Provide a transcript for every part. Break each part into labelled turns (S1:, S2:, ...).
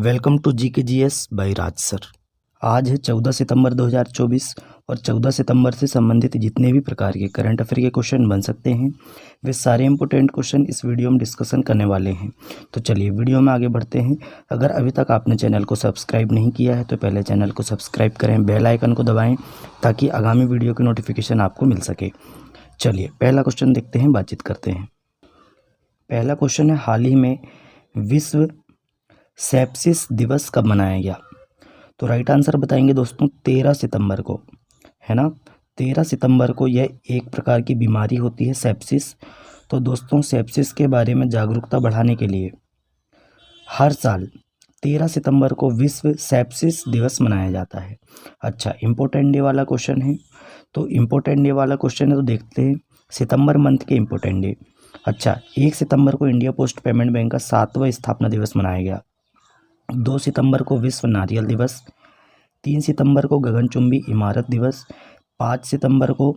S1: Welcome to जी के G S by Raj sir. आज है 14 सितंबर 2024 और 14 सितंबर से संबंधित जितने भी प्रकार के करंट अफेयर के क्वेश्चन बन सकते हैं वे सारे इंपॉर्टेंट क्वेश्चन इस वीडियो में डिस्कशन करने वाले हैं। तो चलिए वीडियो में आगे बढ़ते हैं। अगर अभी तक आपने चैनल को सब्सक्राइब नहीं किया है तो पहले चैनल को सब्सक्राइब करें, बेल आइकन को दबाएँ ताकि आगामी वीडियो की नोटिफिकेशन आपको मिल सके। चलिए पहला क्वेश्चन देखते हैं, बातचीत करते हैं। पहला क्वेश्चन है, हाल ही में विश्व सेप्सिस दिवस कब मनाया गया? तो राइट आंसर बताएंगे दोस्तों 13 सितंबर को, है ना। 13 सितंबर को यह एक प्रकार की बीमारी होती है सेप्सिस। तो दोस्तों सेप्सिस के बारे में जागरूकता बढ़ाने के लिए हर साल 13 सितंबर को विश्व सेप्सिस दिवस मनाया जाता है। अच्छा, इम्पोर्टेंट डे वाला क्वेश्चन है। तो इम्पोर्टेंट डे वाला क्वेश्चन है तो देखते हैं सितंबर मंथ के इम्पोर्टेंट डे। अच्छा, 1 सितंबर को इंडिया पोस्ट पेमेंट बैंक का 7वां स्थापना दिवस मनाया गया। 2 सितंबर को विश्व नारियल दिवस, 3 सितंबर को गगनचुंबी इमारत दिवस, 5 सितंबर को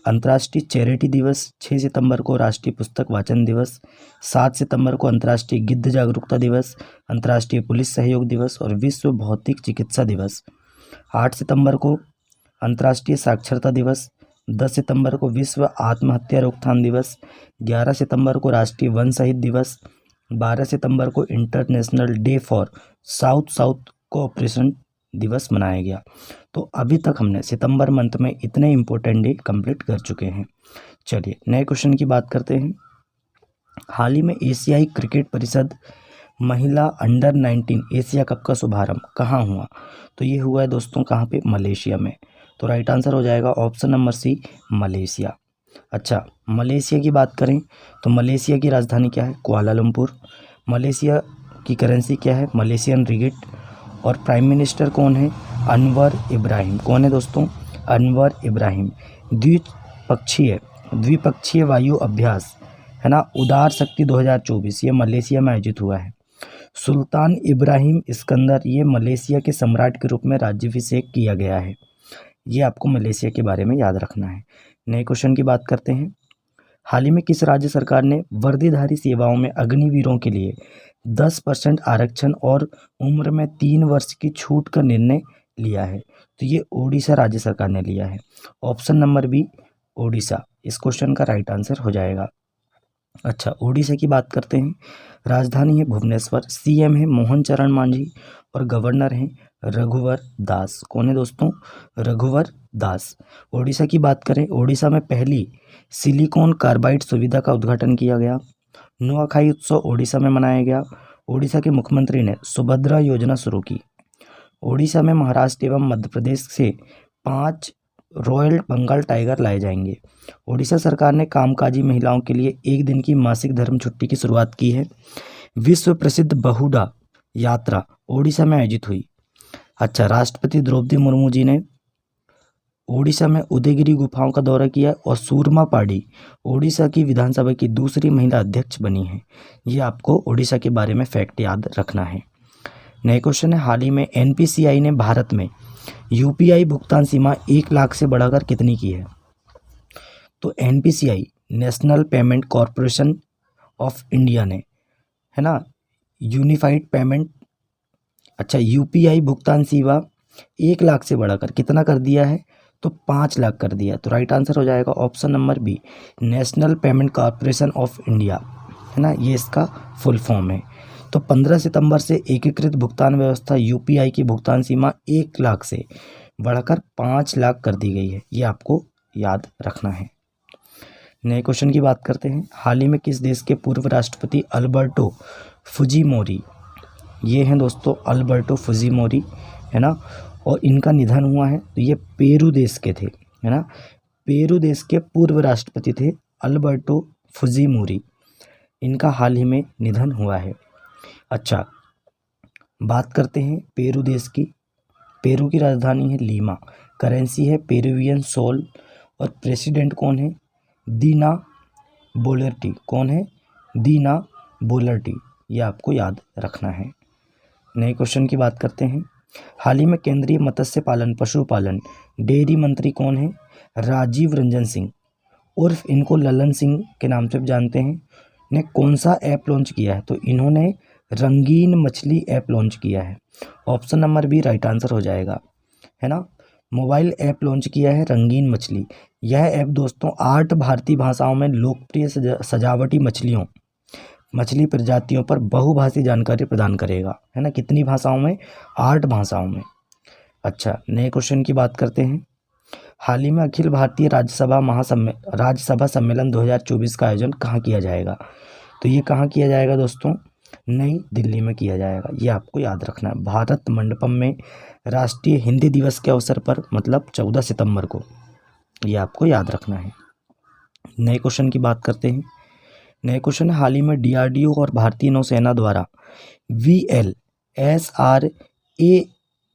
S1: अंतर्राष्ट्रीय चैरिटी दिवस, 6 सितंबर को राष्ट्रीय पुस्तक वाचन दिवस, 7 सितंबर को अंतर्राष्ट्रीय गिद्ध जागरूकता दिवस, अंतर्राष्ट्रीय पुलिस सहयोग दिवस और विश्व भौतिक चिकित्सा दिवस, 8 सितंबर को अंतर्राष्ट्रीय साक्षरता दिवस, 10 सितंबर को विश्व आत्महत्या रोकथाम दिवस, 11 सितंबर को राष्ट्रीय वन शहीद दिवस, 12 सितंबर को international day for south south cooperation दिवस मनाया गया। तो अभी तक हमने सितंबर मंथ में इतने इम्पोर्टेंट डे कंप्लीट कर चुके हैं। चलिए नए क्वेश्चन की बात करते हैं। हाल ही में एशियाई क्रिकेट परिषद महिला अंडर 19 एशिया कप का शुभारंभ कहाँ हुआ? तो ये हुआ है दोस्तों कहाँ पे? मलेशिया में। तो राइट आंसर हो जाएगा ऑप्शन नंबर सी, मलेशिया। अच्छा, मलेशिया की बात करें तो मलेशिया की राजधानी क्या है? कुआलालंपुर। मलेशिया की करेंसी क्या है? मलेशियन रिगिट। और प्राइम मिनिस्टर कौन है? अनवर इब्राहिम। कौन है दोस्तों? अनवर इब्राहिम। द्विपक्षीय वायु अभ्यास, है ना, उदार शक्ति 2024 ये मलेशिया में आयोजित हुआ है। सुल्तान इब्राहिम इस्कंदर ये मलेशिया के सम्राट के रूप में राज्याभिषेक किया गया है। ये आपको मलेशिया के बारे में याद रखना है। नए क्वेश्चन की बात करते हैं। हाल ही में किस राज्य सरकार ने वर्दीधारी सेवाओं में अग्निवीरों के लिए 10% आरक्षण और उम्र में 3 वर्ष की छूट का निर्णय लिया है? तो ये ओडिशा राज्य सरकार ने लिया है। ऑप्शन नंबर बी, ओडिशा इस क्वेश्चन का राइट आंसर हो जाएगा। अच्छा, ओडिशा की बात करते हैं। राजधानी है भुवनेश्वर, सीएम है मोहन चरण मांझी और गवर्नर हैं रघुवर दास। कौन है दोस्तों? रघुवर दास। ओडिशा की बात करें, ओडिशा में पहली सिलिकॉन कार्बाइड सुविधा का उद्घाटन किया गया। नुआखाई उत्सव ओडिशा में मनाया गया। ओडिशा के मुख्यमंत्री ने सुभद्रा योजना शुरू की। ओडिशा में महाराष्ट्र एवं मध्य प्रदेश से 5 रॉयल बंगाल टाइगर लाए जाएंगे। ओडिशा सरकार ने कामकाजी महिलाओं के लिए 1 दिन की मासिक धर्म छुट्टी की शुरुआत की है। विश्व प्रसिद्ध बहुडा यात्रा ओडिशा में आयोजित हुई। अच्छा, राष्ट्रपति द्रौपदी मुर्मू जी ने ओडिशा में उदयगिरी गुफाओं का दौरा किया और सूरमा पाडी ओडिशा की विधानसभा की दूसरी महिला अध्यक्ष बनी है। ये आपको ओडिशा के बारे में फैक्ट याद रखना है। नए क्वेश्चन है, हाल ही में एनपीसीआई ने भारत में यूपीआई भुगतान सीमा 1 लाख से बढ़ाकर कितनी की है? तो NPCI national payment corporation of India ने, है ना, यूनिफाइड पेमेंट, अच्छा, यूपीआई भुगतान सीमा 1 लाख से बढ़ाकर कितना कर दिया है? तो 5 लाख कर दिया। तो राइट आंसर हो जाएगा option number B, national payment corporation of India, है ना, ये इसका फुल फॉर्म है। तो 15 सितंबर से एकीकृत भुगतान व्यवस्था यूपीआई की भुगतान सीमा 1 लाख से बढ़ाकर 5 लाख कर दी गई है। ये आपको याद रखना है। नए क्वेश्चन की बात करते हैं। हाल ही में किस देश के पूर्व राष्ट्रपति अल्बर्टो फुजीमोरी, ये हैं दोस्तों अल्बर्टो फुजीमोरी, है ना, और इनका निधन हुआ है। तो ये पेरू देश के थे, है ना, पेरू देश के पूर्व राष्ट्रपति थे अल्बर्टो फुजीमोरी। इनका हाल ही में निधन हुआ है। अच्छा, बात करते हैं पेरू देश की। पेरू की राजधानी है लीमा, करेंसी है पेरुवियन सोल और प्रेसिडेंट कौन है? दीना बोलर्टी। कौन है? दीना बोलर्टी। ये आपको याद रखना है। नए क्वेश्चन की बात करते हैं। हाल ही में केंद्रीय मत्स्य पालन पशुपालन डेयरी मंत्री कौन है? राजीव रंजन सिंह उर्फ इनको ललन सिंह के नाम से जानते हैं, ने कौन सा ऐप लॉन्च किया है? तो इन्होंने रंगीन मछली ऐप लॉन्च किया है? Option number B right answer हो जाएगा, है ना। मोबाइल ऐप लॉन्च किया है रंगीन मछली। यह ऐप दोस्तों 8 भारतीय भाषाओं में लोकप्रिय सजावटी मछली प्रजातियों पर बहुभाषी जानकारी प्रदान करेगा, है ना। कितनी भाषाओं में? 8 भाषाओं में। अच्छा, नए क्वेश्चन की बात करते हैं। हाल ही में अखिल भारतीय राज्यसभा सम्मेलन 2024 का आयोजन कहाँ किया जाएगा? तो ये कहाँ किया जाएगा दोस्तों? नई दिल्ली में किया जाएगा। ये आपको याद रखना है। भारत मंडपम में राष्ट्रीय हिंदी दिवस के अवसर पर, मतलब 14 सितंबर को। ये आपको याद रखना है। नए क्वेश्चन की बात करते हैं। नए क्वेश्चन है, हाल ही में DRDO और भारतीय नौसेना द्वारा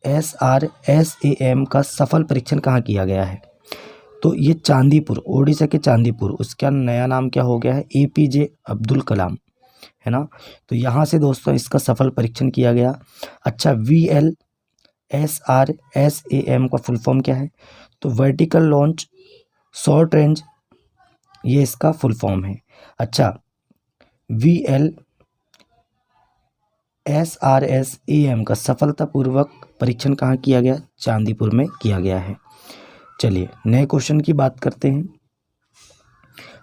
S1: VLSRASAM का सफल परीक्षण कहाँ किया गया है? तो ये चांदीपुर, ओडिशा के चांदीपुर, उसका नया नाम क्या हो गया है? APJ अब्दुल कलाम, है ना। तो यहाँ से दोस्तों इसका सफल परीक्षण किया गया। अच्छा, VLSRASAM का फुल फॉर्म क्या है? तो वर्टिकल लॉन्च शॉर्ट रेंज, ये इसका फुल फॉर्म है। अच्छा, VLSRASAM का सफलतापूर्वक परीक्षण कहाँ किया गया? चांदीपुर में किया गया है। चलिए नए क्वेश्चन की बात करते हैं।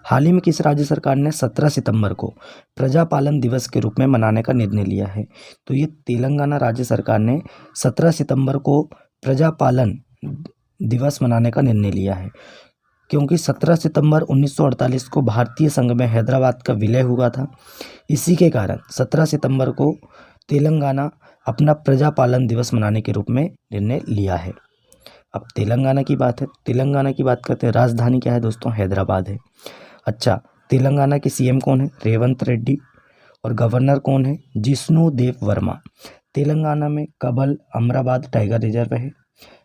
S1: हाल ही में किस राज्य सरकार ने 17 सितंबर को प्रजापालन दिवस के रूप में मनाने का निर्णय लिया है? तो ये तेलंगाना राज्य सरकार ने 17 सितंबर को प्रजापालन दिवस मनाने का निर्णय लिया है, क्योंकि 17 सितंबर 1948 को भारतीय संघ में हैदराबाद का विलय हुआ था। इसी के कारण 17 सितंबर को तेलंगाना अपना प्रजापालन दिवस मनाने के रूप में निर्णय लिया है। अब तेलंगाना की बात है, तेलंगाना की बात करते हैं। राजधानी क्या है दोस्तों? हैदराबाद है। अच्छा, तेलंगाना के CM कौन है? रेवंत रेड्डी। और गवर्नर कौन है? जिष्णु देव वर्मा। तेलंगाना में कबल अमराबाद टाइगर रिजर्व है।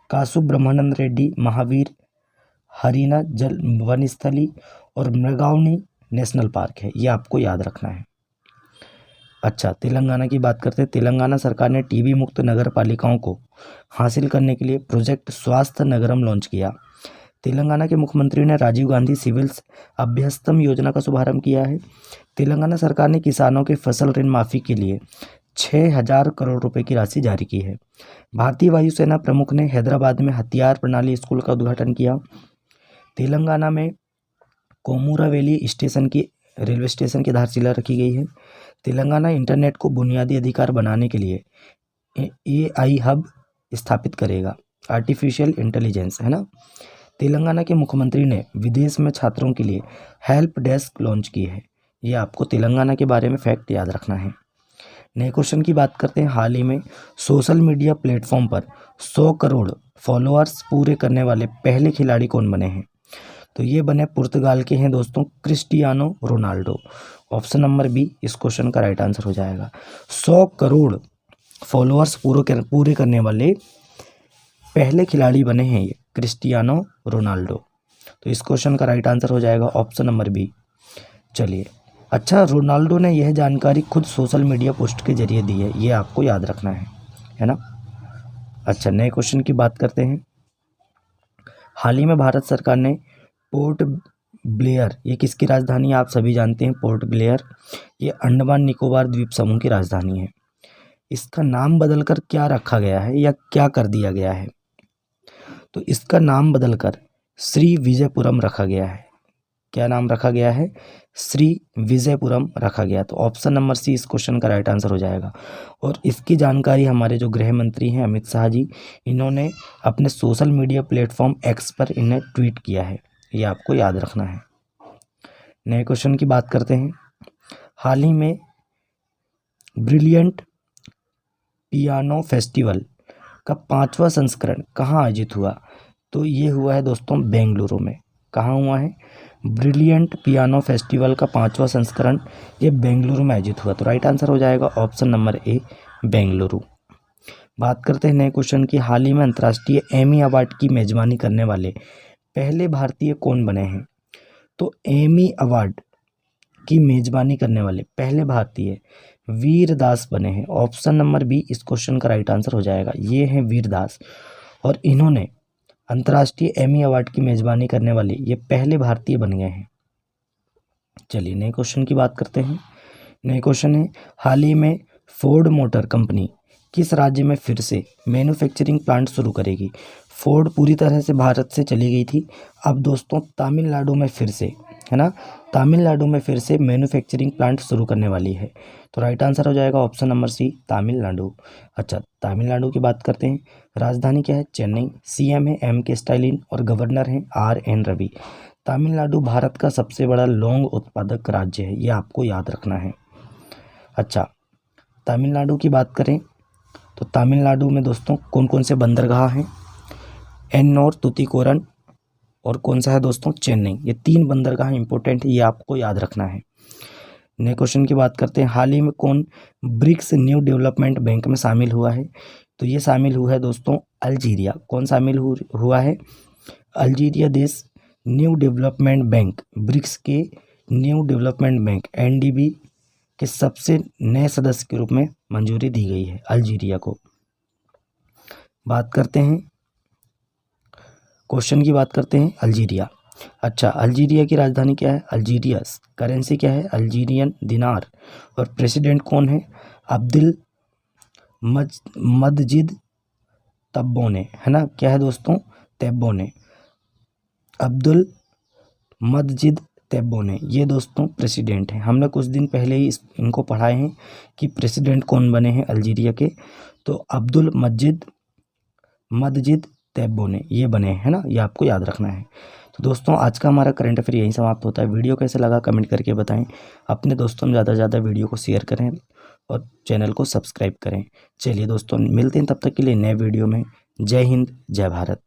S1: कासु ब्रह्मानंद रेड्डी महावीर हरिना जल वनस्थली और मृगावनी नेशनल पार्क है। ये आपको याद रखना है। अच्छा, तेलंगाना की बात करते हैं। तेलंगाना सरकार ने TB मुक्त नगर पालिकाओं को हासिल करने के लिए प्रोजेक्ट स्वास्थ्य नगरम लॉन्च किया। तेलंगाना के मुख्यमंत्री ने राजीव गांधी सिविल्स अभ्यस्तम योजना का शुभारंभ किया है। तेलंगाना सरकार ने किसानों के फसल ऋण माफी के लिए 6,000 करोड़ रुपए की राशि जारी की है। भारतीय वायुसेना प्रमुख ने हैदराबाद में हथियार प्रणाली स्कूल का उद्घाटन किया। तेलंगाना में कोमुरावेली रेलवे स्टेशन की आधारशिला रखी गई है। तेलंगाना इंटरनेट को बुनियादी अधिकार बनाने के लिए AI हब स्थापित करेगा, आर्टिफिशियल इंटेलिजेंस, है ना। तेलंगाना के मुख्यमंत्री ने विदेश में छात्रों के लिए हेल्प डेस्क लॉन्च की है। ये आपको तेलंगाना के बारे में फैक्ट याद रखना है। नए क्वेश्चन की बात करते हैं। हाल ही में सोशल मीडिया प्लेटफॉर्म पर 100 करोड़ फॉलोअर्स पूरे करने वाले पहले खिलाड़ी कौन बने हैं? तो ये बने पुर्तगाल के हैं दोस्तों, Cristiano Ronaldo. Option number B इस क्वेश्चन का राइट आंसर हो जाएगा। 100 करोड़ फॉलोअर्स पूरे करने वाले पहले खिलाड़ी बने हैं ये क्रिस्टियानो रोनाल्डो। तो इस क्वेश्चन का राइट आंसर हो जाएगा ऑप्शन नंबर बी। चलिए, अच्छा, रोनाल्डो ने यह जानकारी खुद सोशल मीडिया पोस्ट के जरिए दी है। ये आपको याद रखना है ना। अच्छा, नए क्वेश्चन की बात करते हैं। हाल ही में भारत सरकार ने पोर्ट ब्लेयर, ये किसकी राजधानी है? आप सभी जानते हैं पोर्ट ब्लेयर, ये अंडमान निकोबार द्वीप समूह की राजधानी है। इसका नाम बदलकर क्या रखा गया है या क्या कर दिया गया है? तो इसका नाम बदलकर श्री विजयपुरम रखा गया है। क्या नाम रखा गया है? श्री विजयपुरम रखा गया। तो ऑप्शन नंबर सी इस क्वेश्चन का राइट आंसर हो जाएगा। और इसकी जानकारी हमारे जो गृह मंत्री हैं अमित शाह जी, इन्होंने अपने सोशल मीडिया प्लेटफॉर्म X पर इन्हें ट्वीट किया है। ये आपको याद रखना है। नए क्वेश्चन की बात करते हैं। हाल ही में ब्रिलियंट पियानो फेस्टिवल का 5वां संस्करण कहाँ आयोजित हुआ? तो ये हुआ है दोस्तों बेंगलुरु में। कहाँ हुआ है? ब्रिलियंट पियानो फेस्टिवल का 5वां संस्करण ये बेंगलुरु में आयोजित हुआ। तो राइट आंसर हो जाएगा ऑप्शन नंबर ए बेंगलुरु। बात करते हैं नए क्वेश्चन की। हाल ही में अंतर्राष्ट्रीय एमी अवार्ड की मेजबानी करने वाले पहले भारतीय कौन बने हैं? तो एमी अवार्ड की मेजबानी करने वाले पहले भारतीय वीर दास बने हैं। ऑप्शन नंबर बी इस क्वेश्चन का राइट आंसर हो जाएगा। ये हैं वीर दास और इन्होंने अंतर्राष्ट्रीय एमी अवार्ड की मेजबानी करने वाले ये पहले भारतीय बन गए हैं। चलिए नए क्वेश्चन की बात करते हैं। नए क्वेश्चन है, हाल ही में फोर्ड मोटर कंपनी किस राज्य में फिर से मैन्युफैक्चरिंग प्लांट शुरू करेगी? फोर्ड पूरी तरह से भारत से चली गई थी, अब दोस्तों तमिलनाडु में फिर से, है ना, तमिलनाडु में फिर से मैन्युफैक्चरिंग प्लांट शुरू करने वाली है। तो राइट आंसर हो जाएगा ऑप्शन नंबर सी, तमिलनाडु। अच्छा, तमिलनाडु की बात करते हैं। राजधानी क्या है? चेन्नई। सीएम है एम के स्टालिन और गवर्नर हैं आर एन रवि। तमिलनाडु भारत का सबसे बड़ा लौंग उत्पादक राज्य है, ये आपको याद रखना है। अच्छा, तमिलनाडु की बात करें तो तमिलनाडु में दोस्तों कौन कौन से बंदरगाह हैं? एन्नोर, तुतीकोरन और कौन सा है दोस्तों? चेन्नई। ये 3 बंदरगाह इंपॉर्टेंट है, ये आपको याद रखना है। नेक्स्ट क्वेश्चन की बात करते हैं। हाल ही में कौन ब्रिक्स न्यू डेवलपमेंट बैंक में शामिल हुआ है? तो ये शामिल हुआ है दोस्तों अल्जीरिया। कौन शामिल हुआ है? अल्जीरिया देश न्यू डेवलपमेंट बैंक, ब्रिक्स के न्यू डेवलपमेंट बैंक एनडीबी के सबसे नए सदस्य के रूप में मंजूरी दी गई है अल्जीरिया को। बात करते हैं, क्वेश्चन की बात करते हैं अल्जीरिया। अच्छा, अल्जीरिया की राजधानी क्या है? अल्जीरियस। करेंसी क्या है? अल्जीरियन दिनार। और प्रेसिडेंट कौन है? अब्दुल मजीद तब्बोने, है ना, क्या है दोस्तों? तेब्बोने, अब्दुल मजीद तेब्बोने, ये दोस्तों प्रेसिडेंट हैं। हमने कुछ दिन पहले ही इनको पढ़ाए हैं कि प्रेसिडेंट कौन बने हैं अल्जीरिया के, तो अब्दुल मजीद तेब्बोने ये बने हैं ना, ये आपको याद रखना है। तो दोस्तों आज का हमारा करंट अफेयर यहीं समाप्त होता है। वीडियो कैसे लगा कमेंट करके बताएं, अपने दोस्तों में ज़्यादा से ज़्यादा वीडियो को शेयर करें और चैनल को सब्सक्राइब करें। चलिए दोस्तों मिलते हैं तब तक के लिए नए वीडियो में। जय हिंद, जय भारत।